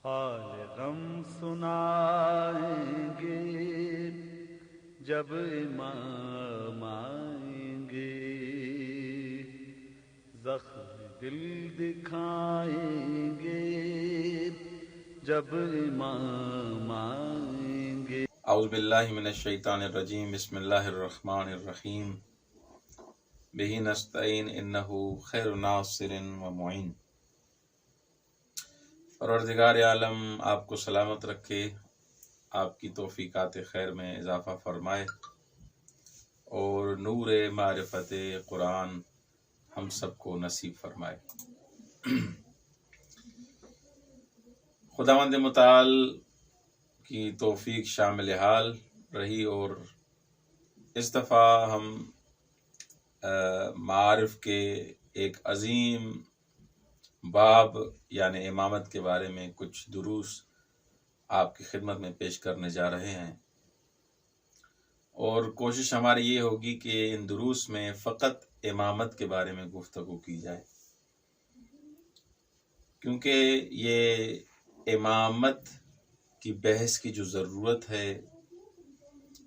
حال غم سنائیں گے جب امام آئیں گے، زخم دل دکھائیں گے جب امام آئیں گے۔ اعوذ باللہ من الشیطان الرجیم، بسم اللہ الرحمن الرحیم، بہ نستعین انہ خیر ناصر و معین۔ پروردگار عالم آپ کو سلامت رکھے، آپ کی توفیقات خیر میں اضافہ فرمائے اور نور معرفت قرآن ہم سب کو نصیب فرمائے۔ خداوند متعال کی توفیق شامل حال رہی اور اس دفعہ ہم معارف کے ایک عظیم باب یعنی امامت کے بارے میں کچھ دروس آپ کی خدمت میں پیش کرنے جا رہے ہیں، اور کوشش ہماری یہ ہوگی کہ ان دروس میں فقط امامت کے بارے میں گفتگو کی جائے، کیونکہ یہ امامت کی بحث کی جو ضرورت ہے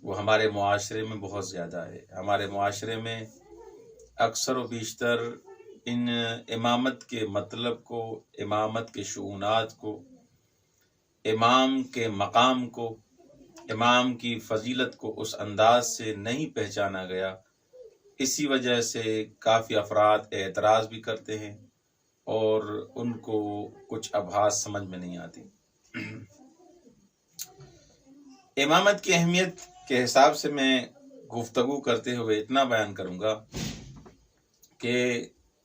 وہ ہمارے معاشرے میں بہت زیادہ ہے۔ ہمارے معاشرے میں اکثر و بیشتر ان امامت کے مطلب کو، امامت کے شؤونات کو، امام کے مقام کو، امام کی فضیلت کو اس انداز سے نہیں پہچانا گیا۔ اسی وجہ سے کافی افراد اعتراض بھی کرتے ہیں اور ان کو کچھ ابحاث سمجھ میں نہیں آتی۔ امامت کی اہمیت کے حساب سے میں گفتگو کرتے ہوئے اتنا بیان کروں گا کہ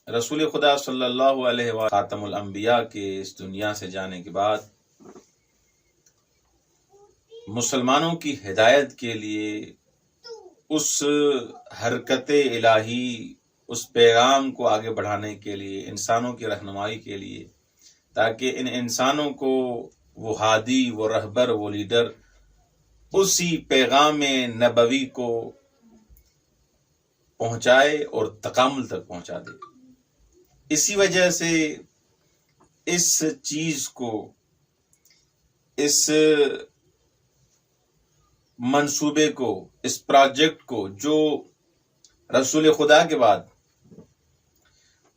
رسول خدا صلی اللہ علیہ وآلہ خاتم الانبیاء کے اس دنیا سے جانے کے بعد مسلمانوں کی ہدایت کے لیے، اس حرکت الہی، اس پیغام کو آگے بڑھانے کے لیے، انسانوں کی رہنمائی کے لیے، تاکہ ان انسانوں کو وہ ہادی، وہ رہبر، وہ لیڈر اسی پیغام نبوی کو پہنچائے اور تکامل تک پہنچا دے۔ اسی وجہ سے اس چیز کو، اس منصوبے کو، اس پروجیکٹ کو جو رسول خدا کے بعد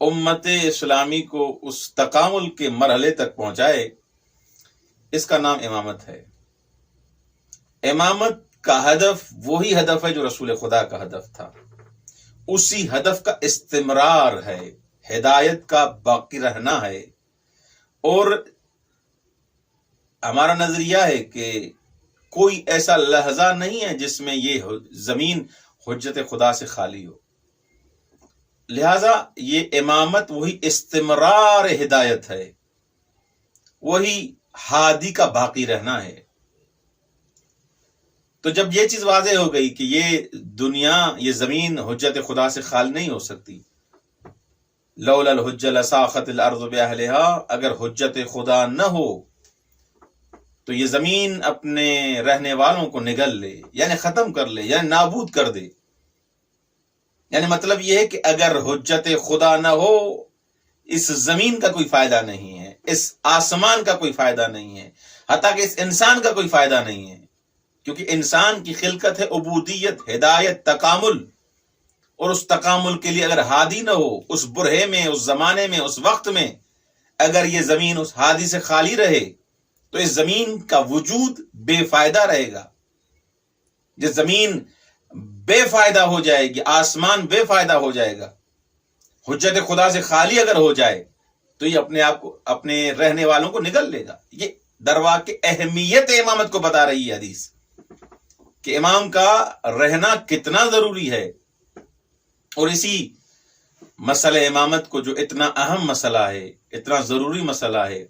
امت اسلامی کو اس تکامل کے مرحلے تک پہنچائے، اس کا نام امامت ہے۔ امامت کا ہدف وہی ہدف ہے جو رسول خدا کا ہدف تھا، اسی ہدف کا استمرار ہے، ہدایت کا باقی رہنا ہے۔ اور ہمارا نظریہ ہے کہ کوئی ایسا لحظہ نہیں ہے جس میں یہ زمین حجت خدا سے خالی ہو، لہذا یہ امامت وہی استمرار ہدایت ہے، وہی ہادی کا باقی رہنا ہے۔ تو جب یہ چیز واضح ہو گئی کہ یہ دنیا، یہ زمین حجت خدا سے خالی نہیں ہو سکتی، لولا الحجہ لساخت الارض باہلہا، اگر حجت خدا نہ ہو تو یہ زمین اپنے رہنے والوں کو نگل لے، یعنی ختم کر لے، یعنی نابود کر دے۔ یعنی مطلب یہ ہے کہ اگر حجت خدا نہ ہو، اس زمین کا کوئی فائدہ نہیں ہے، اس آسمان کا کوئی فائدہ نہیں ہے، حتیٰ کہ اس انسان کا کوئی فائدہ نہیں ہے، کیونکہ انسان کی خلقت ہے عبودیت، ہدایت، تکامل، اور اس تکامل کے لیے اگر ہادی نہ ہو، اس برہے میں، اس زمانے میں، اس وقت میں اگر یہ زمین اس ہادی سے خالی رہے تو اس زمین کا وجود بے فائدہ رہے گا۔ یہ زمین بے فائدہ ہو جائے گی، آسمان بے فائدہ ہو جائے گا۔ حجت خدا سے خالی اگر ہو جائے تو یہ اپنے آپ کو، اپنے رہنے والوں کو نگل لے گا۔ یہ درواقع اہمیت امامت کو بتا رہی ہے حدیث، کہ امام کا رہنا کتنا ضروری ہے۔ اور اسی مسئلہ امامت کو، جو اتنا اہم مسئلہ ہے، اتنا ضروری مسئلہ ہے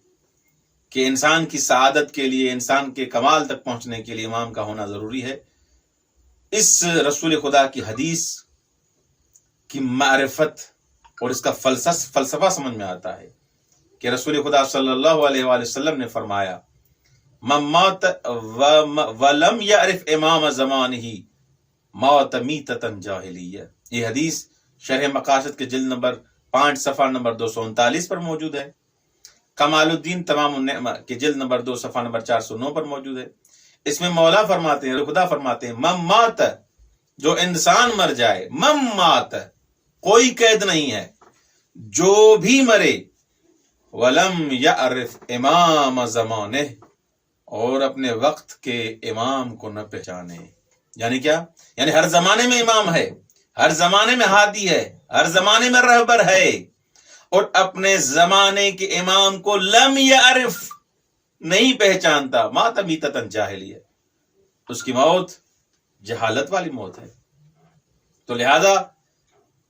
کہ انسان کی سعادت کے لیے، انسان کے کمال تک پہنچنے کے لیے امام کا ہونا ضروری ہے، اس رسول خدا کی حدیث کی معرفت اور اس کا فلسفہ سمجھ میں آتا ہے کہ رسول خدا صلی اللہ علیہ وآلہ وسلم نے فرمایا، من مات ولم یعرف امام زمانہ موت میتۃ جاہلیہ۔ یہ حدیث شرح مقاصد کے جلد نمبر 5 صفحہ نمبر 239 پر موجود ہے۔ کمال الدین تمام النعمہ کے جلد نمبر 2 صفحہ نمبر 409 پر موجود ہے۔ اس میں مولا فرماتے ہیں، خدا فرماتے ہیں، مم مات، جو انسان مر جائے، مم مات، کوئی قید نہیں ہے، جو بھی مرے، ولم یعرف امام زمانے، اور اپنے وقت کے امام کو نہ پہچانے۔ یعنی کیا؟ یعنی ہر زمانے میں امام ہے، ہر زمانے میں ہادی ہے، ہر زمانے میں رہبر ہے، اور اپنے زمانے کے امام کو لم یعرف، نہیں پہچانتا، مات میتۃ جاہلیہ، اس کی موت جہالت والی موت ہے۔ تو لہذا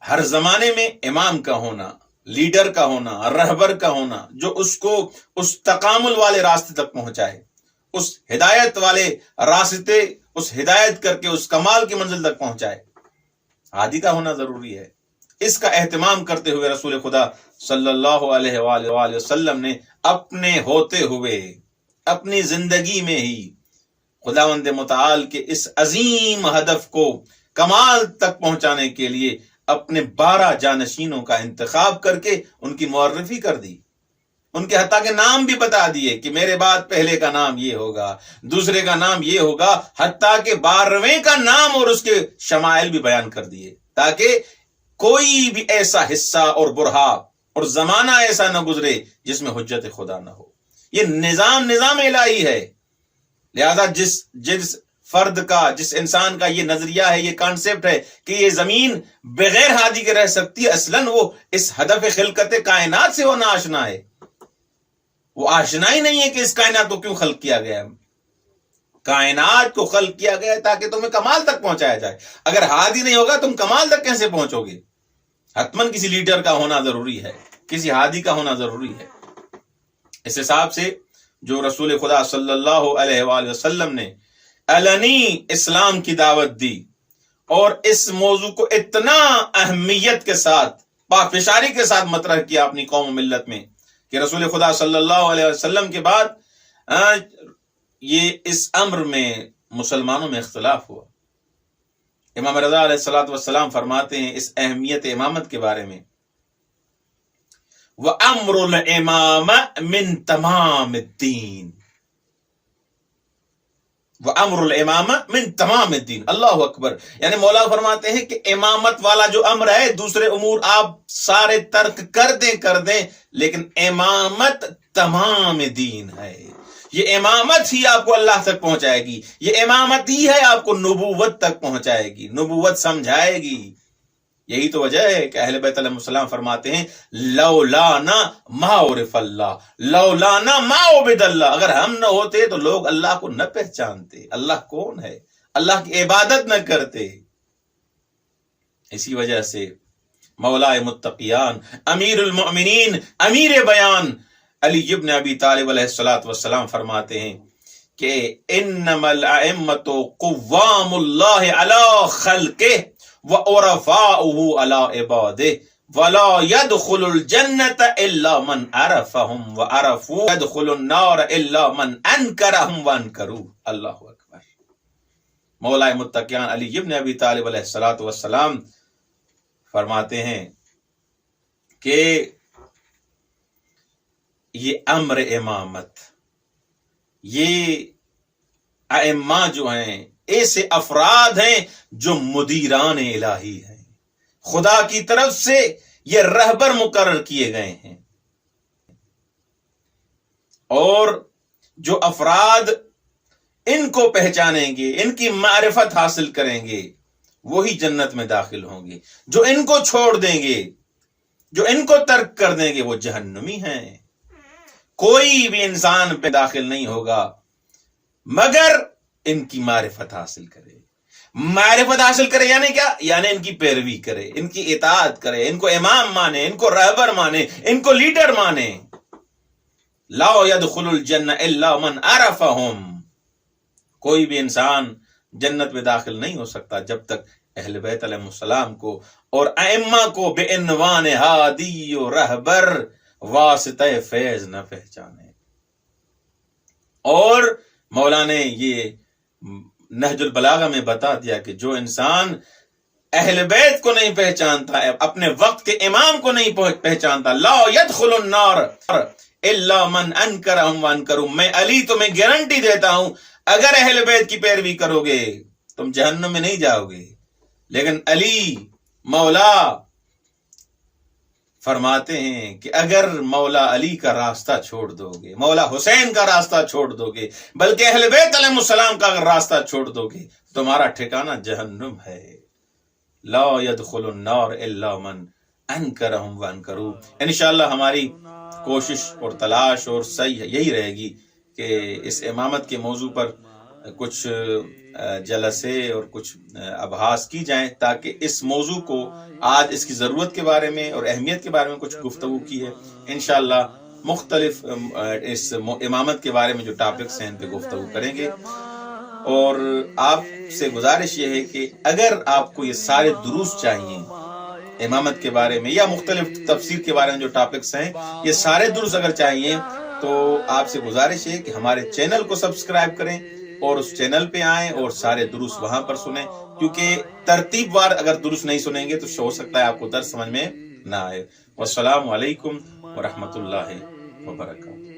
ہر زمانے میں امام کا ہونا، لیڈر کا ہونا، رہبر کا ہونا، جو اس کو اس تکامل والے راستے تک پہنچائے، اس ہدایت والے راستے، اس ہدایت کر کے اس کمال کی منزل تک پہنچائے، ہادی کا ہونا ضروری ہے۔ اس کا اہتمام کرتے ہوئے رسول خدا صلی اللہ علیہ وآلہ وسلم نے اپنے ہوتے ہوئے اپنی زندگی میں ہی خداوند متعال کے اس عظیم ہدف کو کمال تک پہنچانے کے لیے اپنے 12 جانشینوں کا انتخاب کر کے ان کی معرفی کر دی، ان کے حتیٰ کے نام بھی بتا دیے کہ میرے بعد پہلے کا نام یہ ہوگا، دوسرے کا نام یہ ہوگا، حتیٰ کہ 12ویں کا نام اور اس کے شمائل بھی بیان کر دیے، تاکہ کوئی بھی ایسا حصہ اور برہا اور زمانہ ایسا نہ گزرے جس میں حجت خدا نہ ہو۔ یہ نظام الہی ہے۔ لہذا جس فرد کا، جس انسان کا یہ نظریہ ہے، یہ کانسیپٹ ہے کہ یہ زمین بغیر ہادی کے رہ سکتی ہے، اصلاً وہ اس ہدف خلقت کائنات سے ہونا آشنا ہے، وہ آشنا ہی نہیں ہے کہ اس کائنات کو کیوں خلق کیا گیا ہے۔ کائنات کو خلق کیا گیا ہے تاکہ تمہیں کمال تک پہنچایا جائے۔ اگر ہادی نہیں ہوگا تم کمال تک کیسے پہنچو گے؟ حتماً کسی لیڈر کا ہونا ضروری ہے، کسی ہادی کا ہونا ضروری ہے۔ اس حساب سے جو رسول خدا صلی اللہ علیہ وآلہ وسلم نے علنی اسلام کی دعوت دی اور اس موضوع کو اتنا اہمیت کے ساتھ، پافشاری کے ساتھ مطرح کیا اپنی قوم و ملت میں کہ رسول خدا صلی اللہ علیہ وسلم کے بعد یہ اس امر میں مسلمانوں میں اختلاف ہوا۔ امام رضا علیہ الصلوۃ والسلام فرماتے ہیں اس اہمیت امامت کے بارے میں، وَأَمْرُ الْإِمَامَ مِن تَمَامِ الدِّينِ، وَأَمْرُ الْإِمَامَ مِن تَمَامِ الدِّينِ، اللہ اکبر۔ یعنی مولا فرماتے ہیں کہ امامت والا جو امر ہے، دوسرے امور آپ سارے ترک کر دیں لیکن امامت تمام دین ہے۔ یہ امامت ہی آپ کو اللہ تک پہنچائے گی، یہ امامت ہی ہے آپ کو نبوت تک پہنچائے گی، نبوت سمجھائے گی۔ یہی تو وجہ ہے کہ اہل بیت علیہ السلام فرماتے ہیں لولانا ما عرف اللہ، لولانا ما عبد اللہ، اگر ہم نہ ہوتے تو لوگ اللہ کو نہ پہچانتے، اللہ کون ہے، اللہ کی عبادت نہ کرتے۔ اسی وجہ سے مولا متقیان، امیر المؤمنین، امیر بیان علی ابن ابی طالب علیہ الصلوۃ والسلام فرماتے ہیں کہ انما الائمۃ قوام اللہ علی خلقہ وعرفاؤہ علی عبادہ ولا يدخل الجنة الا من عرفهم وعرفوا يدخل النار الا من انکرهم وانکروا۔ اللہ اکبر۔ مولا متقیان علی ابن ابی طالب علیہ الصلوۃ والسلام فرماتے ہیں کہ یہ امر امامت، یہ ائمہ جو ہیں ایسے افراد ہیں جو مدیران الہی ہیں، خدا کی طرف سے یہ رہبر مقرر کیے گئے ہیں، اور جو افراد ان کو پہچانیں گے، ان کی معرفت حاصل کریں گے، وہی جنت میں داخل ہوں گے۔ جو ان کو چھوڑ دیں گے، جو ان کو ترک کر دیں گے، وہ جہنمی ہیں۔ کوئی بھی انسان پہ داخل نہیں ہوگا مگر ان کی معرفت حاصل کرے۔ معرفت حاصل کرے یعنی کیا؟ یعنی ان کی پیروی کرے، ان کی اطاعت کرے، ان کو امام مانے، ان کو رہبر مانے، ان کو لیڈر مانے۔ لا يدخل الجنہ الا من عرفهم، کوئی بھی انسان جنت میں داخل نہیں ہو سکتا جب تک اہل بیت علیہ السلام کو اور ائمہ کو بے عنوان ہادی و رہبر واسطہ فیض نہ پہچانے۔ اور مولا نے یہ نہج البلاغہ میں بتا دیا کہ جو انسان اہل بیت کو نہیں پہچانتا، اپنے وقت کے امام کو نہیں پہچانتا، لا يدخل النار الا من انکرہم وانکروا، میں علی تمہیں گارنٹی دیتا ہوں اگر اہل بیت کی پیروی کرو گے تم جہنم میں نہیں جاؤ گے، لیکن علی مولا فرماتے ہیں کہ اگر مولا علی کا راستہ چھوڑ دو گے، مولا حسین کا راستہ چھوڑ دو گے، بلکہ اہل بیت علیہ السلام کا اگر راستہ چھوڑ دو گے تمہارا ٹھکانہ جہنم ہے۔ لا يدخل النار الا من انکرہم وانکروا۔ انشاءاللہ ہماری کوشش اور تلاش اور صحیح یہی رہے گی کہ اس امامت کے موضوع پر کچھ جلسے اور کچھ ابحاث کی جائیں تاکہ اس موضوع کو آج اس کی ضرورت کے بارے میں اور اہمیت کے بارے میں کچھ گفتگو کی ہے۔ انشاءاللہ مختلف اس امامت کے بارے میں جو ٹاپکس ہیں ان پہ گفتگو کریں گے، اور آپ سے گزارش یہ ہے کہ اگر آپ کو یہ سارے دروس چاہیے امامت کے بارے میں یا مختلف تفسیر کے بارے میں جو ٹاپکس ہیں، یہ سارے دروس اگر چاہیے تو آپ سے گزارش ہے کہ ہمارے چینل کو سبسکرائب کریں اور اس چینل پہ آئیں اور سارے دروس وہاں پر سنیں، کیونکہ ترتیب وار اگر دروس نہیں سنیں گے تو ہو سکتا ہے آپ کو درس سمجھ میں نہ آئے۔ والسلام علیکم ورحمۃ اللہ وبرکاتہ۔